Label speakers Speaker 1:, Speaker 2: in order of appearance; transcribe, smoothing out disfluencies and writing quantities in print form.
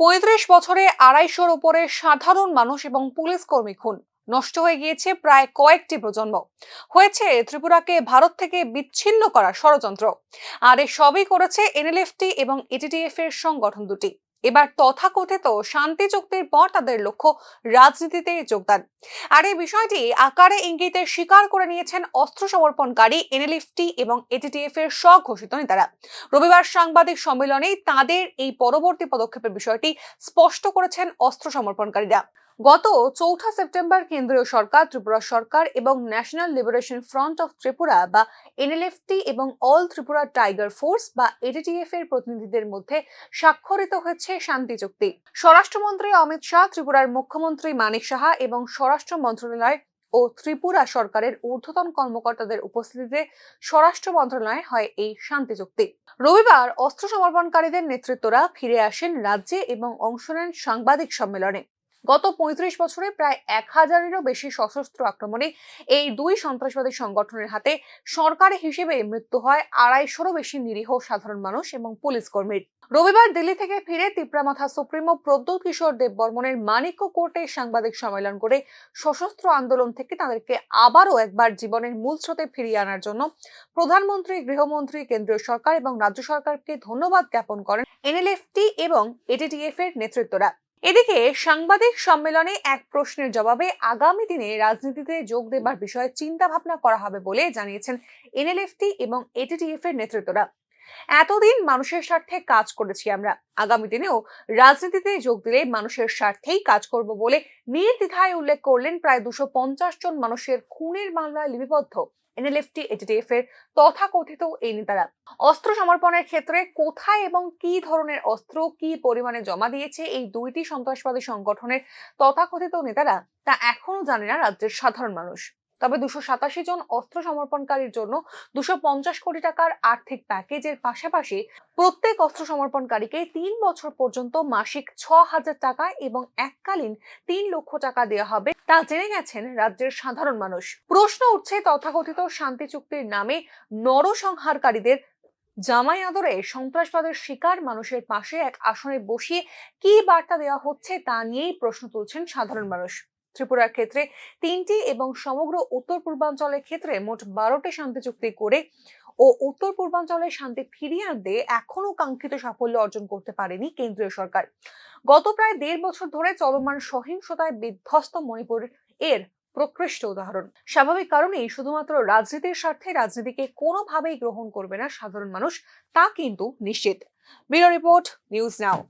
Speaker 1: ৩৫ বছরে ২৫০-র উপরে সাধারণ মানুষ এবং পুলিশ কর্মী খুন, নষ্ট হয়ে গিয়েছে প্রায় কয়েকটি প্রজন্ম। হয়েছে ত্রিপুরাকে ভারত থেকে বিচ্ছিন্ন করার ষড়যন্ত্র। আর এ সবই করেছে এনএলএফটি এবং এটিটিএফ এর সংগঠন দুটি। এবার তথাকথিত শান্তি চুক্তির পর তাদের লক্ষ্য রাজনীতিতে যোগদান। আর এই বিষয়টি আকারে ইঙ্গিতে স্বীকার করে নিয়েছেন অস্ত্র সমর্পণকারী এনএলএফটি এবং এটিটিএফ এর স্বঘোষিত নেতারা। রবিবার সাংবাদিক সম্মেলনে তাদের এই পরবর্তী পদক্ষেপের বিষয়টি স্পষ্ট করেছেন অস্ত্র সমর্পণকারীরা। গত ৪ সেপ্টেম্বর কেন্দ্রীয় সরকার, ত্রিপুরা সরকার এবং national liberation front of Tripura বা এনএলএফটি এবং অল ত্রিপুরা টাইগার ফোর্স বা এটিটিএফ এর প্রতিনিধিদের মধ্যে স্বাক্ষরিত হয়েছে শান্তি চুক্তি। স্বরাষ্ট্রমন্ত্রী অমিত শাহ, ত্রিপুরার মুখ্যমন্ত্রী মানিক সাহা এবং স্বরাষ্ট্র মন্ত্রণালয় ও ত্রিপুরা সরকারের ঊর্ধ্বতন কর্মকর্তাদের উপস্থিতিতে স্বরাষ্ট্র মন্ত্রণালয়ে হয় এই শান্তি চুক্তি। রবিবার অস্ত্র সমর্পণকারীদের নেতৃত্বরা ফিরে আসেন রাজ্যে এবং অংশ নেন সাংবাদিক সম্মেলনে। গত ৩৫ বছরে প্রায় ১,০০০-এরও বেশি সশস্ত্র আক্রমণে এই দুই সন্ত্রাসবাদী সংগঠনের হাতে সরকারি হিসেবে মৃত্যু হয় ২৫০-রও বেশি নিরীহ সাধারণ মানুষ এবং পুলিশ কর্মীর। রবিবার দিল্লি থেকে ফিরে তিপ্রামাথা সুপ্রিমো প্রদ্যোৎ কিশোর দেববর্মনের মানিক্য কোর্টে সাংবাদিক সম্মেলন করে সশস্ত্র আন্দোলন থেকে তাদেরকে আবারও একবার জীবনের মূল স্রোতে ফিরিয়ে আনার জন্য প্রধানমন্ত্রী, গৃহমন্ত্রী, কেন্দ্রীয় সরকার এবং রাজ্য সরকারকে ধন্যবাদ জ্ঞাপন করেন এনএলএফটি এবং এটিটিএফ এর নেতৃত্বরা। এদিকে সাংবাদিক সম্মেলনে এক প্রশ্নের জবাবে আগামী দিনে রাজনীতিতে যোগ দেবার বিষয়ে চিন্তা ভাবনা করা হবে বলে জানিয়েছেন এনএলএফটি এবং এটিটিএফ এর নেতৃত্বরা। এতদিন মানুষের স্বার্থে কাজ করেছি আমরা, আগামী দিনেও রাজনীতিতে যোগ দিলে মানুষের স্বার্থেই কাজ করব বলে নির্দ্বিধায় উল্লেখ করলেন প্রায় ২৫০ জন মানুষের খুনের মামলায় লিপিবদ্ধ এনএলএফটি এটিটিএফ এর তথাকথিত এই নেতারা। অস্ত্র সমর্পণের ক্ষেত্রে কোথায় এবং কি ধরনের অস্ত্র কি পরিমাণে জমা দিয়েছে এই দুইটি সন্ত্রাসবাদী সংগঠনের তথাকথিত নেতারা তা এখনো জানে না রাজ্যের সাধারণ মানুষ। তবে ২৮৭ জন অস্ত্র সমর্পণকারীর জন্য ২৫০ কোটি টাকার আর্থিক প্যাকেজের পাশাপাশি প্রত্যেক অস্ত্র সমর্পণকারীকে ৩ বছর পর্যন্ত মাসিক ৬,০০০ টাকা এবং এককালীন ৩ লক্ষ টাকা দেওয়া হবে তা জেনে গেছেন রাজ্যের সাধারণ মানুষ। প্রশ্ন উঠছে, তথাকথিত শান্তি চুক্তির নামে নরসংহারকারীদের জামাই আদরে সন্ত্রাসবাদের শিকার মানুষের পাশে এক আসনে বসিয়ে কি বার্তা দেওয়া হচ্ছে তা নিয়েই প্রশ্ন তুলছেন সাধারণ মানুষ। ত্রিপুরার ক্ষেত্রে ৩টি এবং সমগ্র উত্তর পূর্বাঞ্চলের ক্ষেত্রে মোট ১২টি শান্তি চুক্তি করে ও উত্তর পূর্বাঞ্চলে শান্তি ফিরিয়ে আনতে এখনো কাঙ্ক্ষিত সাফল্য অর্জন করতে পারেনি কেন্দ্রীয় সরকার। গত প্রায় ১.৫ বছর ধরে চলমান সহিংসতায় বিধ্বস্ত মণিপুর এর প্রকৃষ্ট উদাহরণ। স্বাভাবিক কারণেই শুধুমাত্র রাজনীতির স্বার্থে রাজনীতিকে কোনোভাবেই গ্রহণ করবে না সাধারণ মানুষ, তা কিন্তু নিশ্চিত। Bureau report, news now.